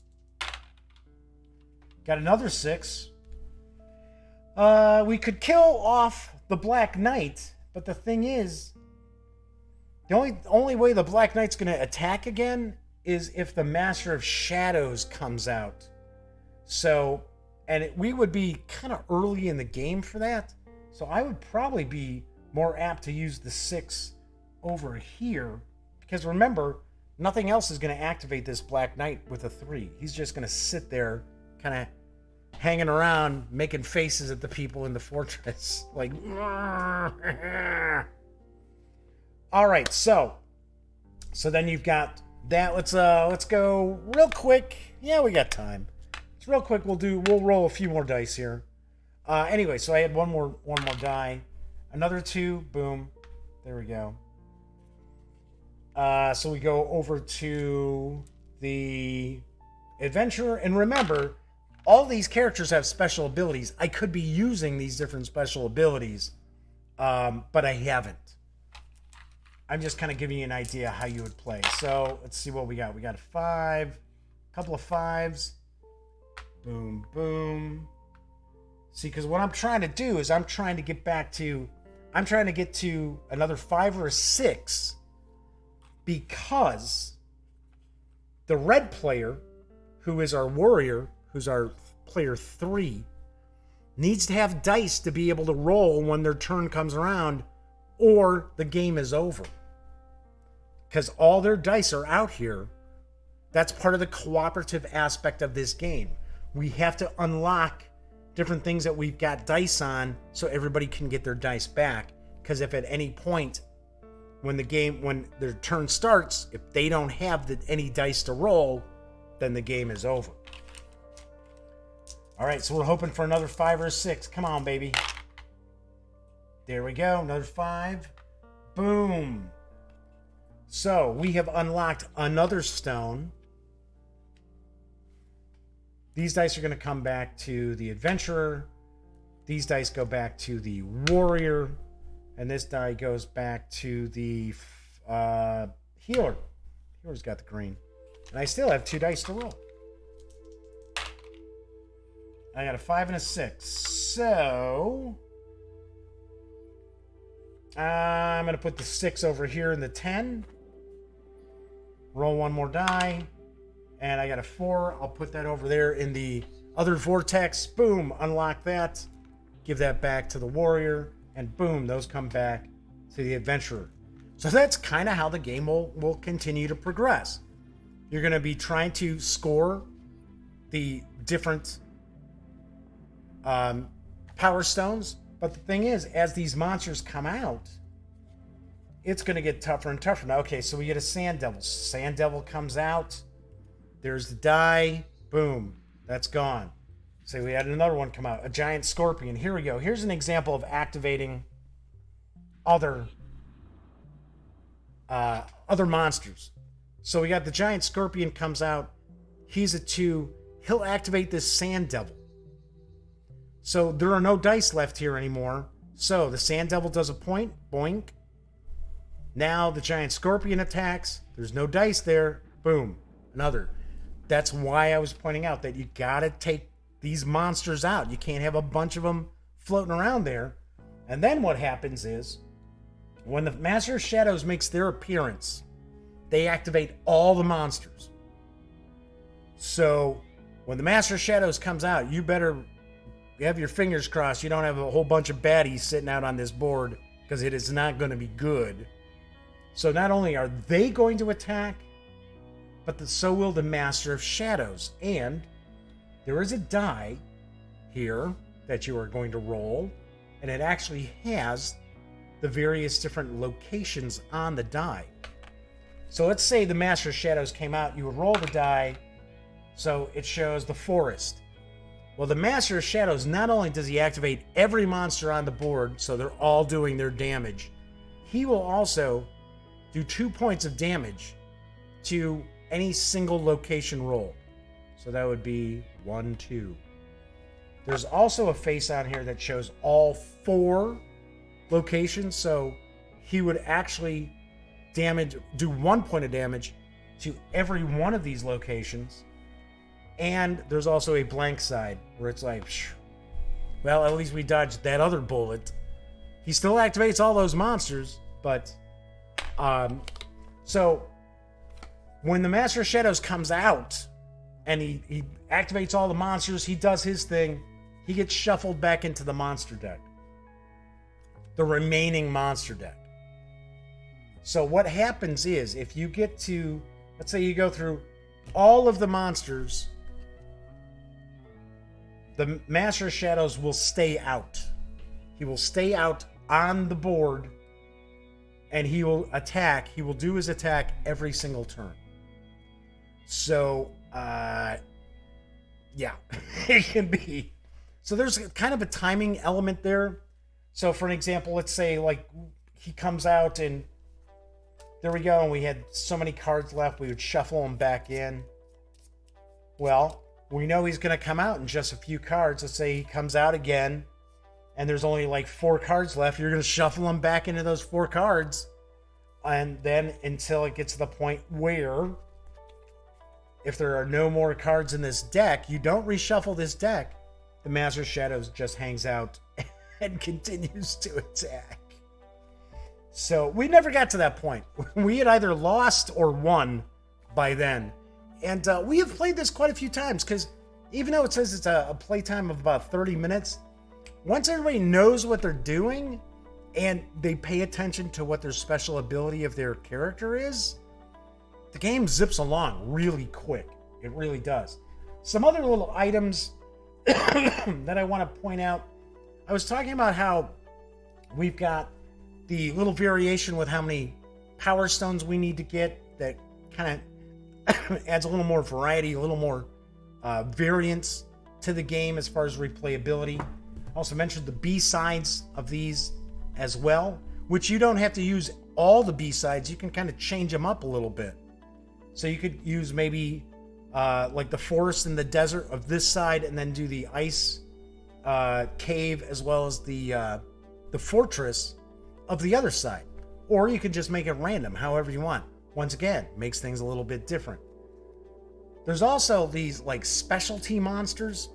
Got another 6. We could kill off the Black Knight, but the thing is, the only way the Black Knight's going to attack again is if the Master of Shadows comes out. So, we would be kind of early in the game for that. So I would probably be more apt to use the 6 over here. Because remember, nothing else is going to activate this Black Knight with a 3. He's just going to sit there kind of hanging around, making faces at the people in the fortress. Like, all right, so then you've got that. Let's go real quick. Yeah, we got time. It's real quick. We'll roll a few more dice here. Anyway, so I had one more die. Another 2. Boom. There we go. So we go over to the adventurer, and remember, all these characters have special abilities. I could be using these different special abilities, but I haven't. I'm just kind of giving you an idea how you would play. So let's see what we got. We got a 5, a couple of 5s. Boom, boom. See, because what I'm trying to do is I'm trying to get to another 5 or a 6, because the red player, who is our warrior, who's our player 3, needs to have dice to be able to roll when their turn comes around, or the game is over. Because all their dice are out here. That's part of the cooperative aspect of this game. We have to unlock different things that we've got dice on so everybody can get their dice back. Because if at any point when their turn starts, if they don't have any dice to roll, then the game is over. All right, so we're hoping for another 5 or a 6. Come on, baby. There we go. Another 5. Boom. So we have unlocked another stone. These dice are going to come back to the adventurer. These dice go back to the warrior. And this die goes back to the healer. Healer's got the green. And I still have 2 dice to roll. I got a 5 and a 6. So I'm going to put the 6 over here in the 10. Roll one more die. And I got a 4. I'll put that over there in the other vortex. Boom, unlock that. Give that back to the warrior. And boom, those come back to the adventurer. So that's kind of how the game will continue to progress. You're going to be trying to score the different power stones. But the thing is, as these monsters come out, it's going to get tougher and tougher. Now, okay, so we get a Sand Devil. Sand Devil comes out. There's the die. Boom. That's gone. So we had another one come out. A giant scorpion. Here we go. Here's an example of activating other monsters. So we got the giant scorpion comes out. He's a 2. He'll activate this Sand Devil. So there are no dice left here anymore. So the Sand Devil does a point. Boink. Now the giant scorpion attacks. There's no dice there. Boom. Another. That's why I was pointing out that you gotta take these monsters out. You can't have a bunch of them floating around there. And then what happens is, when the Master of Shadows makes their appearance, they activate all the monsters. So when the Master of Shadows comes out, you better have your fingers crossed you don't have a whole bunch of baddies sitting out on this board, because it is not going to be good. So not only are they going to attack, but so will the Master of Shadows. And there is a die here that you are going to roll, and it actually has the various different locations on the die. So let's say the Master of Shadows came out, you would roll the die, so it shows the forest. Well, the Master of Shadows, not only does he activate every monster on the board, so they're all doing their damage, he will also do 2 points of damage to any single location roll. So that would be 1, 2. There's also a face on here that shows all 4 locations, so he would actually do 1 point of damage to every one of these locations. And there's also a blank side where it's like, well, at least we dodged that other bullet. He still activates all those monsters, but so when the Master of Shadows comes out and he activates all the monsters, he does his thing, he gets shuffled back into the monster deck, the remaining monster deck. So what happens is, if you get to, let's say you go through all of the monsters, the Master of Shadows will stay out. He will stay out on the board, and he will attack. He will do his attack every single turn. So, yeah, it can be. So there's kind of a timing element there. So for an example, let's say like he comes out and there we go, and we had so many cards left, we would shuffle them back in. Well, we know he's going to come out in just a few cards. Let's say he comes out again, and there's only like 4 cards left. You're going to shuffle him back into those 4 cards. And then until it gets to the point where, if there are no more cards in this deck, you don't reshuffle this deck. The Master of Shadows just hangs out and continues to attack. So we never got to that point. We had either lost or won by then. And we have played this quite a few times, because even though it says it's a playtime of about 30 minutes, once everybody knows what they're doing and they pay attention to what their special ability of their character is, the game zips along really quick. It really does. Some other little items that I want to point out. I was talking about how we've got the little variation with how many power stones we need to get that kind of adds a little more variety, a little more variance to the game as far as replayability. I also mentioned the B-sides of these as well, which you don't have to use all the B-sides. You can kind of change them up a little bit. So you could use maybe like the forest and the desert of this side, and then do the ice cave as well as the fortress of the other side. Or you can just make it random, however you want. Once again, makes things a little bit different. There's also these like specialty monsters.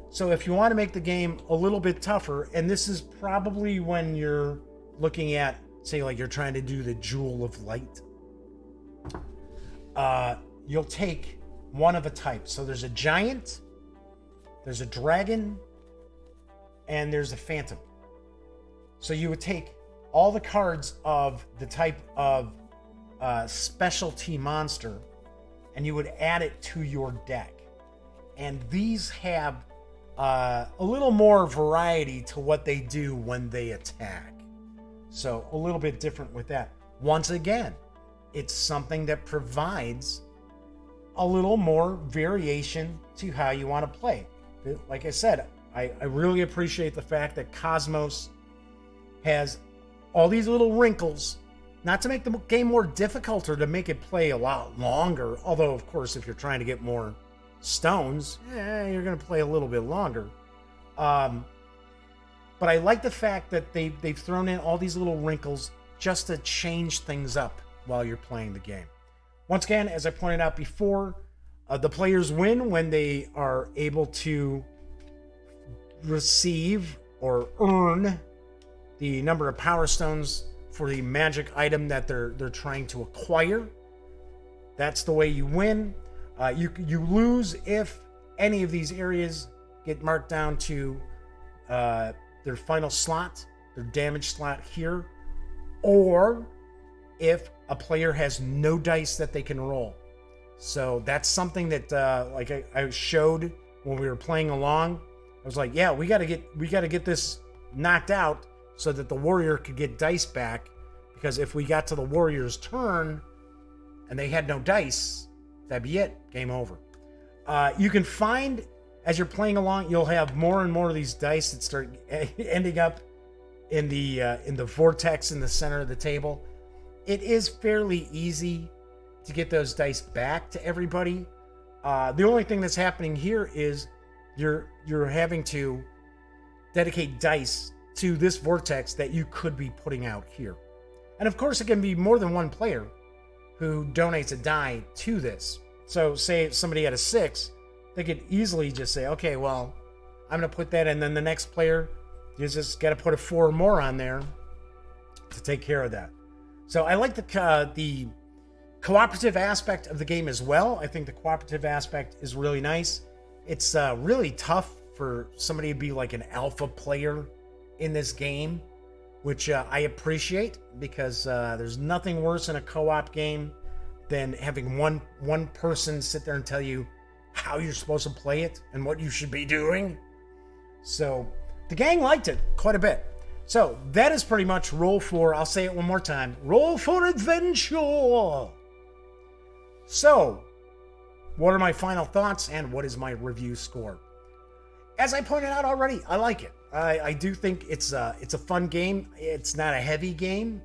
So if you want to make the game a little bit tougher, and this is probably when you're looking at, say, like you're trying to do the Jewel of Light, you'll take one of a type. So there's a giant, there's a dragon, and there's a phantom. So you would take all the cards of the type of specialty monster, and you would add it to your deck. And these have a little more variety to what they do when they attack. So a little bit different with that. Once again, it's something that provides a little more variation to how you want to play. Like I said, I really appreciate the fact that KOSMOS has all these little wrinkles, not to make the game more difficult or to make it play a lot longer. Although, of course, if you're trying to get more stones, you're going to play a little bit longer. But I like the fact that they've thrown in all these little wrinkles just to change things up while you're playing the game. Once again, as I pointed out before, the players win when they are able to receive or earn the number of power stones for the magic item that they're trying to acquire. That's the way you win. You lose if any of these areas get marked down to their final slot, their damage slot here, or if a player has no dice that they can roll. So that's something that like I showed when we were playing along. I was like, yeah, we gotta get this knocked out so that the warrior could get dice back, because if we got to the warrior's turn and they had no dice, that'd be it. Game over. You can find, as you're playing along, you'll have more and more of these dice that start ending up in the vortex in the center of the table. It is fairly easy to get those dice back to everybody. The only thing that's happening here is you're having to dedicate dice to this vortex that you could be putting out here. And of course, it can be more than one player who donates a die to this. So say somebody had a 6, they could easily just say, okay, well, I'm going to put that, and then the next player, you just got to put a 4 more on there to take care of that. So I like the cooperative aspect of the game as well. I think the cooperative aspect is really nice. It's really tough for somebody to be like an alpha player in this game, which I appreciate, because there's nothing worse in a co-op game than having one person sit there and tell you how you're supposed to play it and what you should be doing. So the gang liked it quite a bit. So that is pretty much Roll For, I'll say it one more time, Roll For Adventure. So what are my final thoughts and what is my review score? As I pointed out already, I like it. I do think it's a fun game. It's not a heavy game.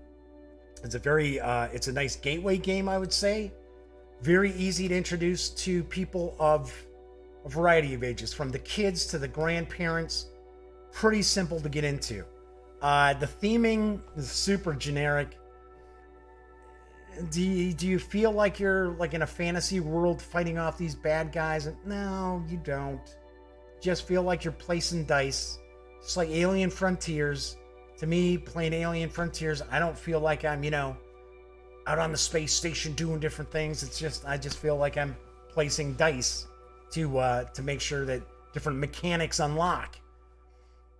It's a nice gateway game, I would say. Very easy to introduce to people of a variety of ages, from the kids to the grandparents. Pretty simple to get into. The theming is super generic. Do you feel like you're like in a fantasy world fighting off these bad guys? No, you don't. Just feel like you're placing dice. Just like Alien Frontiers. To me, playing Alien Frontiers, I don't feel like I'm, out on the space station doing different things. I just feel like I'm placing dice to make sure that different mechanics unlock.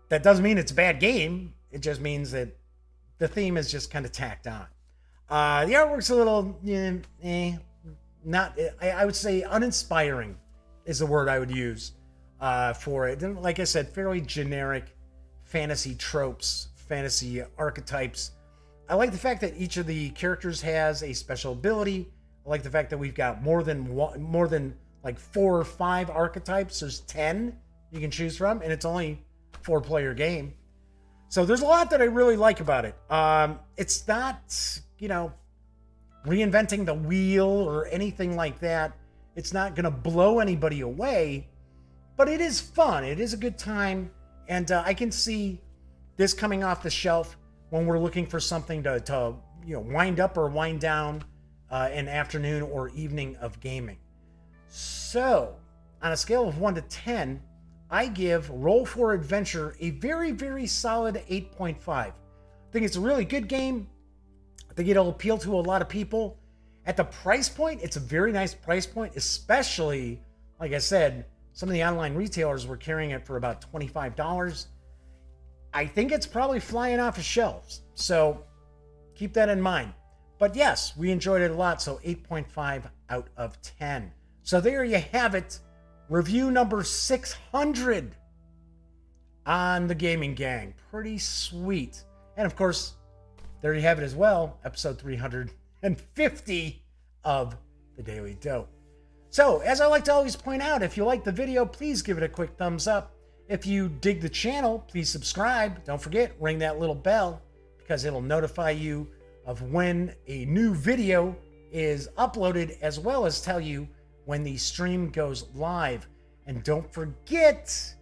That doesn't mean it's a bad game. It just means that the theme is just kind of tacked on. The artwork's a little, I would say uninspiring is the word I would use for it. And like I said, fairly generic fantasy tropes, fantasy archetypes. I like the fact that each of the characters has a special ability. I like the fact that we've got more than like 4 or 5 archetypes. There's 10 you can choose from, and it's only a 4-player game. So there's a lot that I really like about it. It's not, reinventing the wheel or anything like that. It's not going to blow anybody away, but it is fun. It is a good time, and I can see this coming off the shelf when we're looking for something to wind up or wind down an afternoon or evening of gaming. So, on a scale of 1 to 10, I give Roll For Adventure a very, very solid 8.5. I think it's a really good game. I think it'll appeal to a lot of people. At the price point, it's a very nice price point, especially, like I said, some of the online retailers were carrying it for about $25. I think it's probably flying off the shelves. So keep that in mind. But yes, we enjoyed it a lot. So 8.5 out of 10. So there you have it. Review number 600 on the Gaming Gang. Pretty sweet. And of course, there you have it as well. Episode 350 of the Daily Dope. So, as I like to always point out, if you like the video, please give it a quick thumbs up. If you dig the channel, please subscribe. Don't forget, ring that little bell because it'll notify you of when a new video is uploaded, as well as tell you when the stream goes live. And don't forget,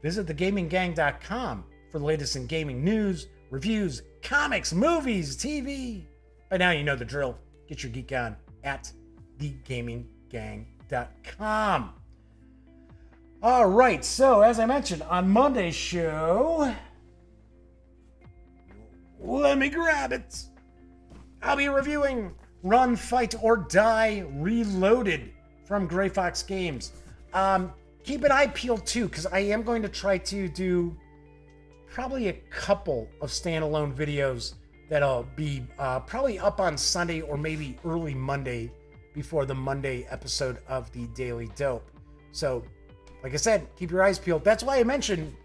visit thegaminggang.com for the latest in gaming news, reviews, comics, movies, TV. By now you know the drill. Get your geek on at thegaminggang.com. All right, so as I mentioned on Monday's show, let me grab it. I'll be reviewing Run, Fight, or Die Reloaded from Gray Fox Games. Keep an eye peeled too, because I am going to try to do probably a couple of standalone videos that'll be probably up on Sunday or maybe early Monday before the Monday episode of the Daily Dope. So, like I said, keep your eyes peeled. That's why I mentioned,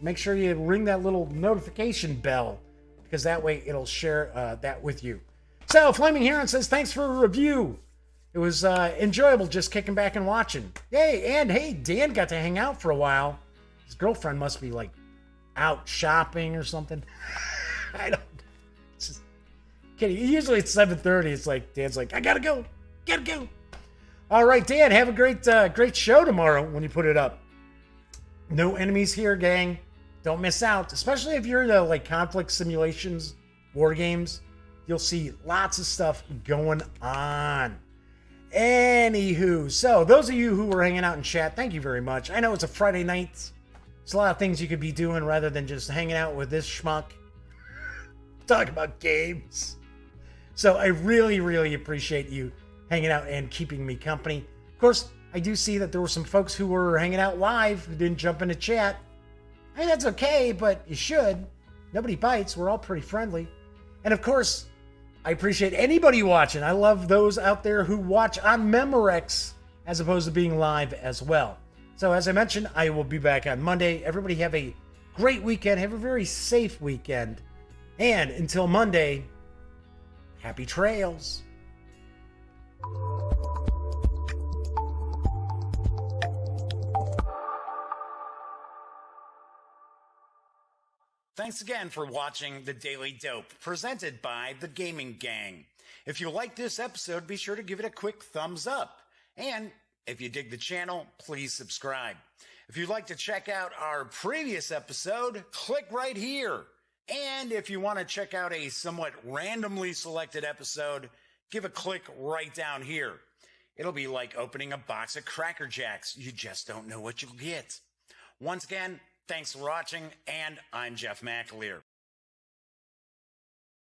make sure you ring that little notification bell, because that way it'll share that with you. So, Flaming Heron says, thanks for the review. It was enjoyable just kicking back and watching. Yay, and hey, Dan got to hang out for a while. His girlfriend must be like out shopping or something. I don't. Just kidding. Usually it's 7:30. It's like Dan's like, I gotta go. All right, Dan, have a great show tomorrow when you put it up. No enemies here, gang. Don't miss out, especially if you're into like conflict simulations, war games. You'll see lots of stuff going on. Anywho, so those of you who were hanging out in chat, thank you very much. I know it's a Friday night. There's a lot of things you could be doing rather than just hanging out with this schmuck. Talk about games. So I really, really appreciate you hanging out and keeping me company. Of course, I do see that there were some folks who were hanging out live who didn't jump into chat. I mean, that's okay, but you should. Nobody bites. We're all pretty friendly. And of course, I appreciate anybody watching. I love those out there who watch on Memorex as opposed to being live as well. So as I mentioned, I will be back on Monday. Everybody have a great weekend. Have a very safe weekend. And until Monday, happy trails. Thanks again for watching The Daily Dope, presented by The Gaming Gang. If you like this episode, be sure to give it a quick thumbs up. And if you dig the channel, please subscribe. If you'd like to check out our previous episode, click right here. And if you want to check out a somewhat randomly selected episode, give a click right down here. It'll be like opening a box of Cracker Jacks. You just don't know what you'll get. Once again, thanks for watching, and I'm Jeff McAleer.